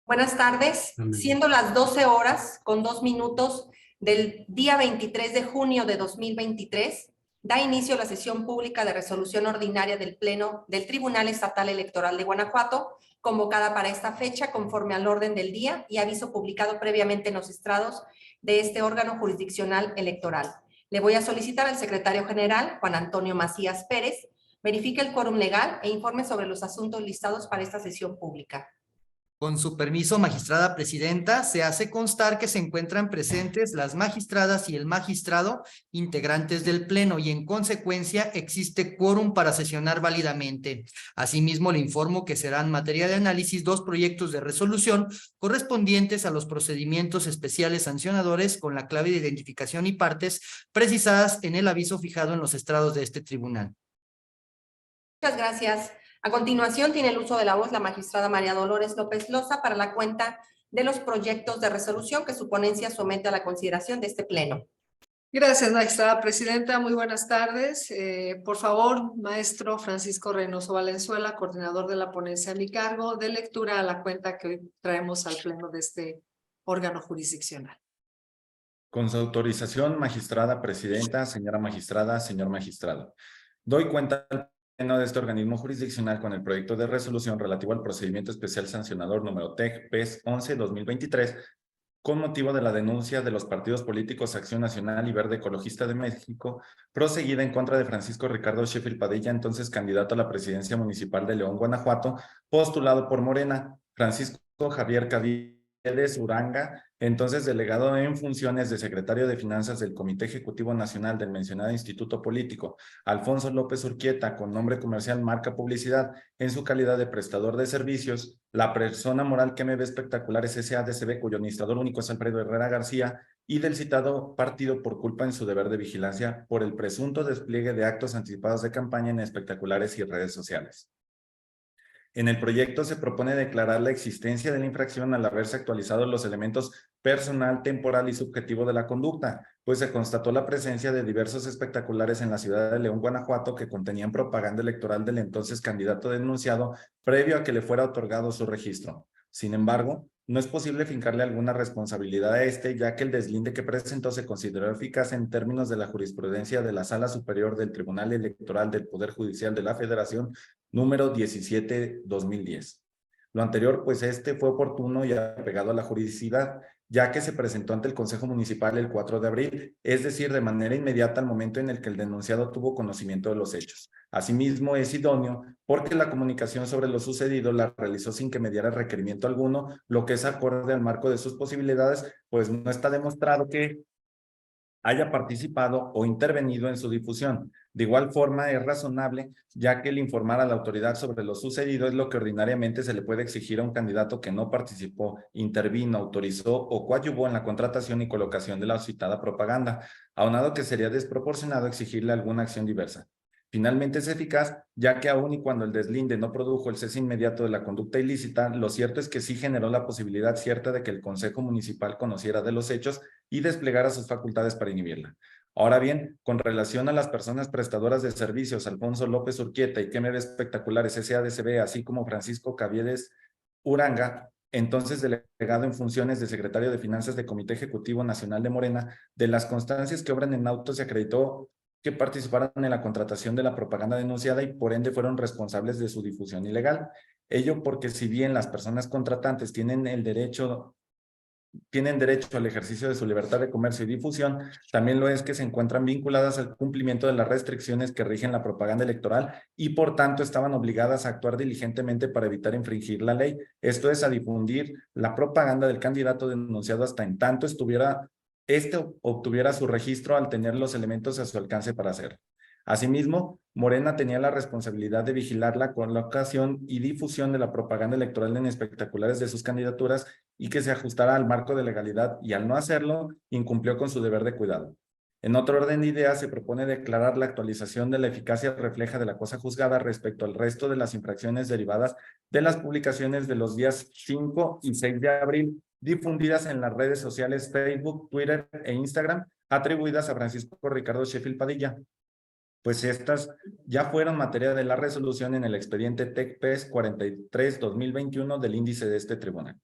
Buenas tardes, siendo las 12 horas con 2 minutos del día 23 de junio de 2023, da inicio la sesión pública de resolución ordinaria del Pleno del Tribunal Estatal Electoral de Guanajuato, convocada para esta fecha conforme al orden del día y aviso publicado previamente en los estrados de este órgano jurisdiccional electoral. Le voy a solicitar al secretario general, Juan Antonio Macías Pérez, verifique el quórum legal e informe sobre los asuntos listados para esta sesión pública. Con su permiso, magistrada presidenta, se hace constar que se encuentran presentes las magistradas y el magistrado integrantes del Pleno y en consecuencia existe quórum para sesionar válidamente. Asimismo, le informo que serán materia de análisis 2 proyectos de resolución correspondientes a los procedimientos especiales sancionadores con la clave de identificación y partes precisadas en el aviso fijado en los estrados de este tribunal. Muchas gracias. A continuación, tiene el uso de la voz la magistrada María Dolores López Loza para la cuenta de los proyectos de resolución que su ponencia somete a la consideración de este Pleno. Gracias, magistrada presidenta. Muy buenas tardes. Por favor, maestro Francisco Reynoso Valenzuela, coordinador de la ponencia a mi cargo, de lectura a la cuenta que hoy traemos al Pleno de este órgano jurisdiccional. Con su autorización, magistrada presidenta, señora magistrada, señor magistrado. Doy cuenta al Pleno de este organismo jurisdiccional con el proyecto de resolución relativo al procedimiento especial sancionador número TEC-PES 11-2023 con motivo de la denuncia de los partidos políticos Acción Nacional y Verde Ecologista de México, proseguida en contra de Francisco Ricardo Sheffield Padilla, entonces candidato a la presidencia municipal de León, Guanajuato, postulado por Morena, Francisco Javier Caviedes Uranga, entonces delegado en funciones de secretario de Finanzas del Comité Ejecutivo Nacional del mencionado Instituto Político, Alfonso López Urquieta, con nombre comercial Marca Publicidad, en su calidad de prestador de servicios, la persona moral KMB Espectaculares S.A.D.C.B., cuyo administrador único es Alfredo Herrera García, y del citado partido por culpa en su deber de vigilancia por el presunto despliegue de actos anticipados de campaña en espectaculares y redes sociales. En el proyecto se propone declarar la existencia de la infracción al haberse actualizado los elementos personal, temporal y subjetivo de la conducta, pues se constató la presencia de diversos espectaculares en la ciudad de León, Guanajuato, que contenían propaganda electoral del entonces candidato denunciado previo a que le fuera otorgado su registro. Sin embargo, no es posible fincarle alguna responsabilidad a ya que el deslinde que presentó se consideró eficaz en términos de la jurisprudencia de la Sala Superior del Tribunal Electoral del Poder Judicial de la Federación, número 17-2010. Lo anterior, pues fue oportuno y apegado a la juridicidad, ya que se presentó ante el Consejo Municipal el 4 de abril, es decir, de manera inmediata al momento en el que el denunciado tuvo conocimiento de los hechos. Asimismo, es idóneo porque la comunicación sobre lo sucedido la realizó sin que mediara requerimiento alguno, lo que es acorde al marco de sus posibilidades, pues no está demostrado que haya participado o intervenido en su difusión. De igual forma, es razonable, ya que el informar a la autoridad sobre lo sucedido es lo que ordinariamente se le puede exigir a un candidato que no participó, intervino, autorizó o coadyuvó en la contratación y colocación de la citada propaganda, aunado que sería desproporcionado exigirle alguna acción diversa. Finalmente es eficaz, ya que aun y cuando el deslinde no produjo el cese inmediato de la conducta ilícita, lo cierto es que sí generó la posibilidad cierta de que el Consejo Municipal conociera de los hechos y desplegara sus facultades para inhibirla. Ahora bien, con relación a las personas prestadoras de servicios, Alfonso López Urquieta y KMB Espectaculares S.A.D.C.B., así como Francisco Caviedes Uranga, entonces delegado en funciones de secretario de Finanzas del Comité Ejecutivo Nacional de Morena, de las constancias que obran en auto se acreditó que participaron en la contratación de la propaganda denunciada y por ende fueron responsables de su difusión ilegal. Ello porque si bien las personas contratantes tienen derecho al ejercicio de su libertad de comercio y difusión, también lo es que se encuentran vinculadas al cumplimiento de las restricciones que rigen la propaganda electoral y por tanto estaban obligadas a actuar diligentemente para evitar infringir la ley. Esto es, a difundir la propaganda del candidato denunciado hasta en tanto obtuviera su registro al tener los elementos a su alcance para hacerlo. Asimismo, Morena tenía la responsabilidad de vigilar la colocación y difusión de la propaganda electoral en espectaculares de sus candidaturas y que se ajustara al marco de legalidad, y al no hacerlo, incumplió con su deber de cuidado. En otro orden de ideas, se propone declarar la actualización de la eficacia refleja de la cosa juzgada respecto al resto de las infracciones derivadas de las publicaciones de los días 5 y 6 de abril, difundidas en las redes sociales Facebook, Twitter e Instagram, atribuidas a Francisco Ricardo Sheffield Padilla, pues estas ya fueron materia de la resolución en el expediente TEC-PES 43-2021 del índice de este tribunal.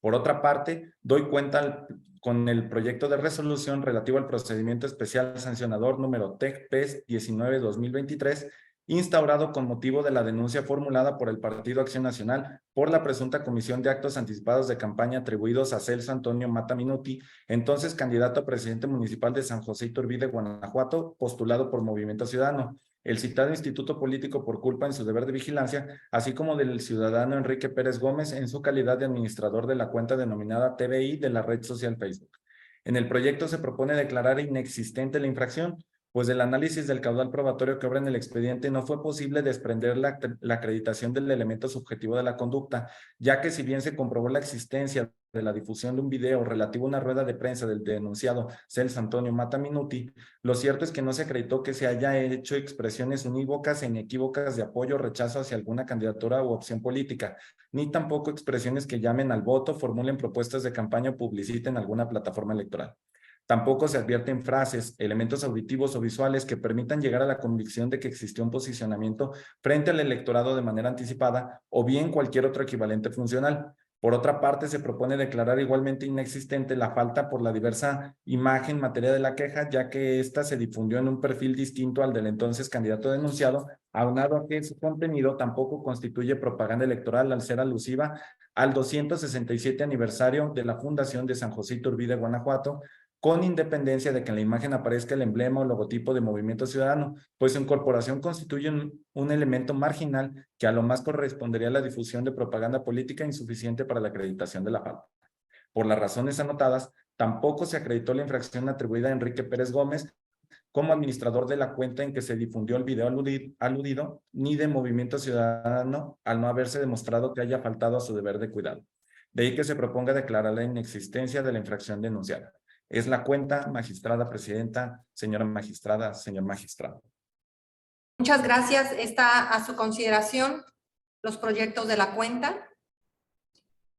Por otra parte, doy cuenta con el proyecto de resolución relativo al procedimiento especial sancionador número TEC-PES 19-2023, instaurado con motivo de la denuncia formulada por el Partido Acción Nacional por la presunta comisión de actos anticipados de campaña atribuidos a Celso Antonio Mata Minuti, entonces candidato a presidente municipal de San José Iturbide, Guanajuato, postulado por Movimiento Ciudadano. El citado instituto político por culpa en su deber de vigilancia, así como del ciudadano Enrique Pérez Gómez en su calidad de administrador de la cuenta denominada TVI de la red social Facebook. En el proyecto se propone declarar inexistente la infracción, pues del análisis del caudal probatorio que obra en el expediente no fue posible desprender la acreditación del elemento subjetivo de la conducta, ya que si bien se comprobó la existencia de la difusión de un video relativo a una rueda de prensa del denunciado Celso Antonio Mata Minuti, lo cierto es que no se acreditó que se haya hecho expresiones unívocas e inequívocas de apoyo o rechazo hacia alguna candidatura u opción política, ni tampoco expresiones que llamen al voto, formulen propuestas de campaña o publiciten alguna plataforma electoral. Tampoco se advierten frases, elementos auditivos o visuales que permitan llegar a la convicción de que existió un posicionamiento frente al electorado de manera anticipada o bien cualquier otro equivalente funcional. Por otra parte, se propone declarar igualmente inexistente la falta por la diversa imagen en materia de la queja, ya que ésta se difundió en un perfil distinto al del entonces candidato denunciado, aunado a que su contenido tampoco constituye propaganda electoral al ser alusiva al 267 aniversario de la fundación de San José Iturbide, Guanajuato, con independencia de que en la imagen aparezca el emblema o logotipo de Movimiento Ciudadano, pues su incorporación constituye un elemento marginal que a lo más correspondería a la difusión de propaganda política insuficiente para la acreditación de la falta. Por las razones anotadas, tampoco se acreditó la infracción atribuida a Enrique Pérez Gómez como administrador de la cuenta en que se difundió el video aludido, ni de Movimiento Ciudadano, al no haberse demostrado que haya faltado a su deber de cuidado. De ahí que se proponga declarar la inexistencia de la infracción denunciada. Es la cuenta, magistrada presidenta, señora magistrada, señor magistrado. Muchas gracias. Está a su consideración los proyectos de la cuenta.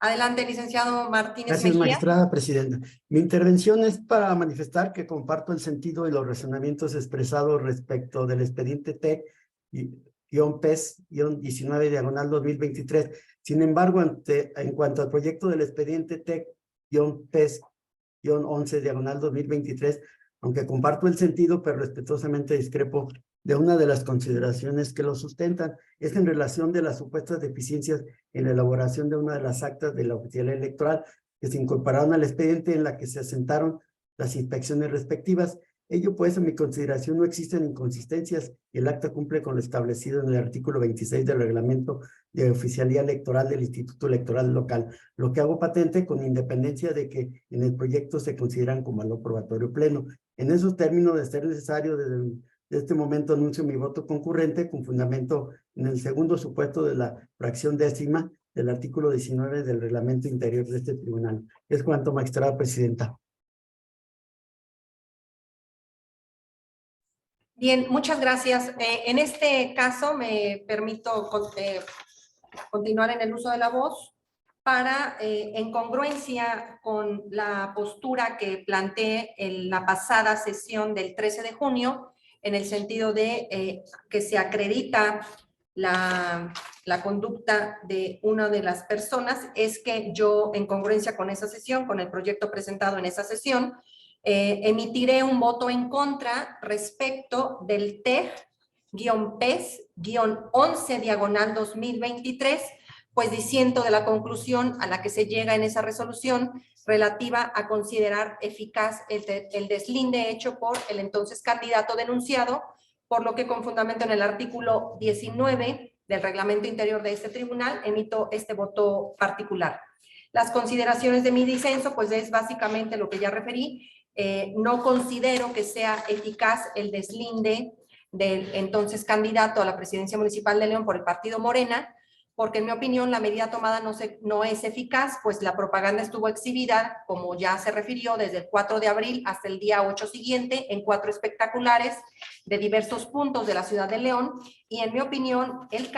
Adelante, licenciado Martínez Gracias, Mejía. magistrada presidenta. Mi intervención es para manifestar que comparto el sentido y los razonamientos expresados respecto del expediente TEC-PES-19/2023. Sin embargo, en cuanto al proyecto del expediente TEC-PES-11/2023, aunque comparto el sentido, pero respetuosamente discrepo de una de las consideraciones que lo sustentan, es en relación de las supuestas deficiencias en la elaboración de una de las actas de la oficialía electoral que se incorporaron al expediente en la que se asentaron las inspecciones respectivas. Ello, pues, a mi consideración no existen inconsistencias y el acta cumple con lo establecido en el artículo 26 del reglamento de oficialía electoral del Instituto Electoral Local, lo que hago patente con independencia de que en el proyecto se consideran como algo probatorio pleno. En esos términos, de ser necesario, desde este momento anuncio mi voto concurrente con fundamento en el segundo supuesto de la fracción décima del artículo 19 del reglamento interior de este tribunal. Es cuanto, magistrada presidenta. Bien, muchas gracias. En este caso me permito continuar en el uso de la voz para, en congruencia con la postura que planteé en la pasada sesión del 13 de junio, en el sentido de que se acredita la conducta de una de las personas, es que yo, en congruencia con esa sesión, con el proyecto presentado en esa sesión, emitiré un voto en contra respecto del TEC-PES-11/2023, pues disiento de la conclusión a la que se llega en esa resolución relativa a considerar eficaz el deslinde hecho por el entonces candidato denunciado, por lo que con fundamento en el artículo 19 del reglamento interior de este tribunal emito este voto particular. Las consideraciones de mi disenso, pues es básicamente lo que ya referí. No considero que sea eficaz el deslinde del entonces candidato a la presidencia municipal de León por el partido Morena, porque en mi opinión la medida tomada no es eficaz, pues la propaganda estuvo exhibida, como ya se refirió, desde el 4 de abril hasta el día 8 siguiente en 4 espectaculares de diversos puntos de la ciudad de León, y en mi opinión el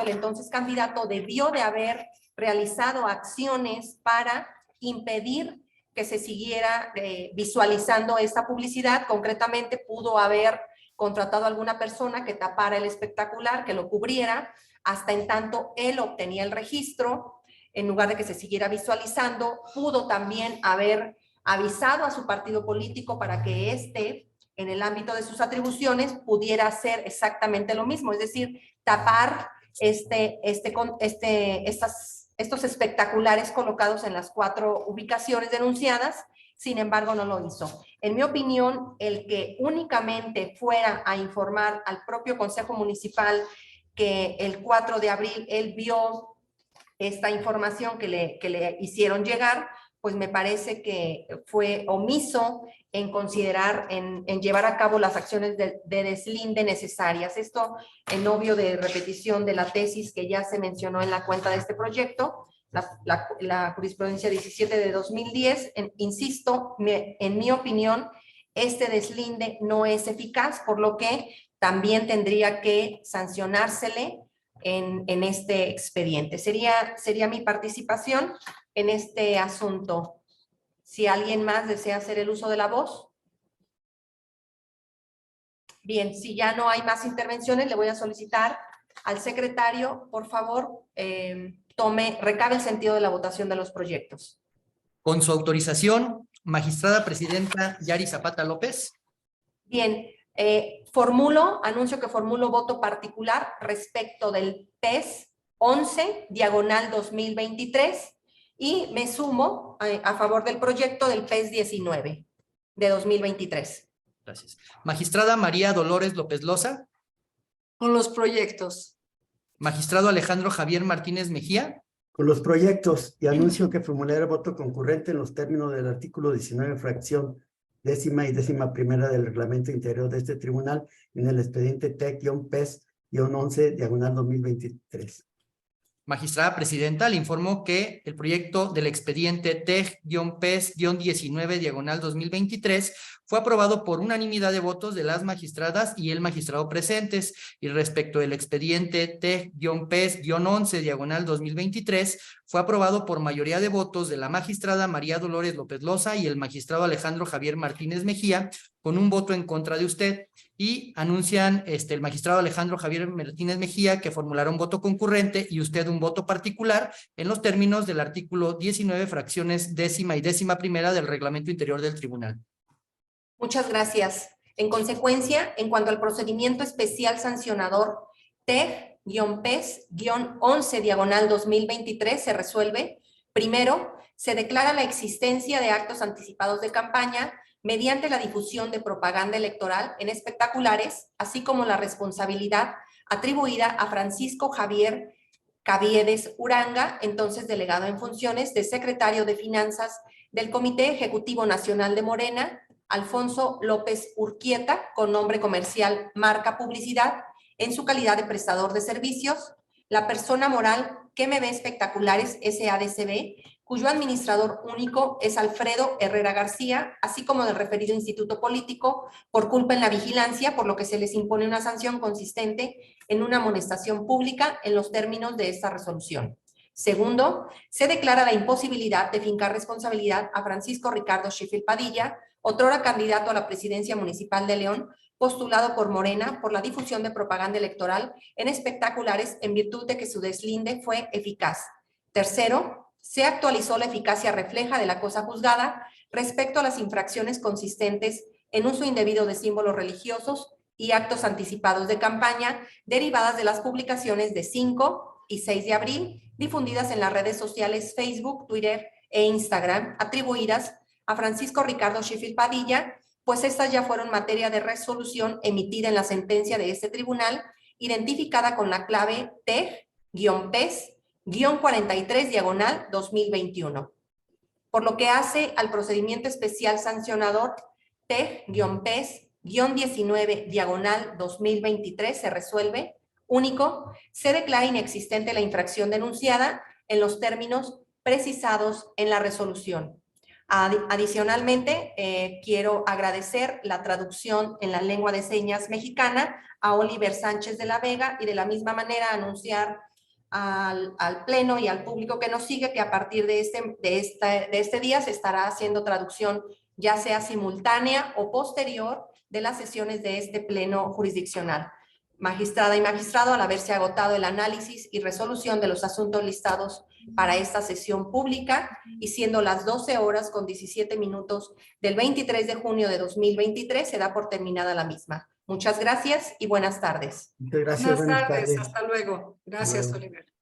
entonces candidato debió de haber realizado acciones para impedir que se siguiera visualizando esta publicidad. Concretamente pudo haber contratado a alguna persona que tapara el espectacular, que lo cubriera, hasta en tanto él obtenía el registro en lugar de que se siguiera visualizando, pudo también haber avisado a su partido político para que en el ámbito de sus atribuciones, pudiera hacer exactamente lo mismo, es decir, tapar estos espectaculares colocados en las 4 ubicaciones denunciadas. Sin embargo, no lo hizo. En mi opinión, el que únicamente fuera a informar al propio Consejo Municipal que el 4 de abril él vio esta información que le hicieron llegar, pues me parece que fue omiso en considerar, en llevar a cabo las acciones de deslinde necesarias. Esto en obvio de repetición de la tesis que ya se mencionó en la cuenta de este proyecto, la jurisprudencia 17 de 2010, insisto, en mi opinión, este deslinde no es eficaz, por lo que también tendría que sancionársele en este expediente. Sería mi participación en este asunto. Si alguien más desea hacer el uso de la voz. Bien, si ya no hay más intervenciones, le voy a solicitar al secretario, por favor, recabe el sentido de la votación de los proyectos. Con su autorización, magistrada presidenta Yari Zapata López. Bien, anuncio que formulo voto particular respecto del PES 11, diagonal 2023, y me sumo a favor del proyecto del PES 19 de 2023. Gracias. Magistrada María Dolores López Loza. Con los proyectos. Magistrado Alejandro Javier Martínez Mejía. Con los proyectos, y anuncio que formularé voto concurrente en los términos del artículo 19, fracción 10ª y 11ª del reglamento interior de este tribunal en el expediente TEC-PES-11, diagonal 2023. Magistrada presidenta, le informo que el proyecto del expediente TEC-PES-19, diagonal 2023, fue aprobado por unanimidad de votos de las magistradas y el magistrado presentes, y respecto del expediente TEC-PES-11, diagonal 2023, fue aprobado por mayoría de votos de la magistrada María Dolores López Loza y el magistrado Alejandro Javier Martínez Mejía, con un voto en contra de usted, y anuncian el magistrado Alejandro Javier Martínez Mejía que formulará un voto concurrente y usted un voto particular en los términos del artículo 19, fracciones 10ª y 11ª del reglamento interior del tribunal. Muchas gracias. En consecuencia, en cuanto al procedimiento especial sancionador TEC-PES-11, diagonal 2023, se resuelve. Primero, se declara la existencia de actos anticipados de campaña mediante la difusión de propaganda electoral en espectaculares, así como la responsabilidad atribuida a Francisco Javier Caviedes Uranga, entonces delegado en funciones de secretario de Finanzas del Comité Ejecutivo Nacional de Morena, Alfonso López Urquieta, con nombre comercial Marca Publicidad, en su calidad de prestador de servicios, la persona moral KMB Espectaculares SADCB, cuyo administrador único es Alfredo Herrera García, así como del referido instituto político, por culpa en la vigilancia, por lo que se les impone una sanción consistente en una amonestación pública en los términos de esta resolución. Segundo, se declara la imposibilidad de fincar responsabilidad a Francisco Ricardo Sheffield Padilla, otrora candidato a la presidencia municipal de León, postulado por Morena por la difusión de propaganda electoral en espectaculares en virtud de que su deslinde fue eficaz. Tercero, se actualizó la eficacia refleja de la cosa juzgada respecto a las infracciones consistentes en uso indebido de símbolos religiosos y actos anticipados de campaña derivadas de las publicaciones de 5 y 6 de abril difundidas en las redes sociales Facebook, Twitter e Instagram atribuidas a Francisco Ricardo Sheffield Padilla, pues estas ya fueron materia de resolución emitida en la sentencia de este tribunal, identificada con la clave TEC-PES-43, diagonal 2021. Por lo que hace al procedimiento especial sancionador TEC-PES-19, diagonal 2023, se resuelve. Único, se declara inexistente la infracción denunciada en los términos precisados en la resolución. Adicionalmente, quiero agradecer la traducción en la lengua de señas mexicana a Oliver Sánchez de la Vega y de la misma manera anunciar al Pleno y al público que nos sigue que a partir de este día se estará haciendo traducción ya sea simultánea o posterior de las sesiones de este Pleno jurisdiccional. Magistrada y magistrado, al haberse agotado el análisis y resolución de los asuntos listados para esta sesión pública y siendo las 12 horas con 17 minutos del 23 de junio de 2023, se da por terminada la misma. Muchas gracias y buenas tardes. Muchas gracias. Buenas tardes, hasta luego. Gracias, Hasta luego. Oliver.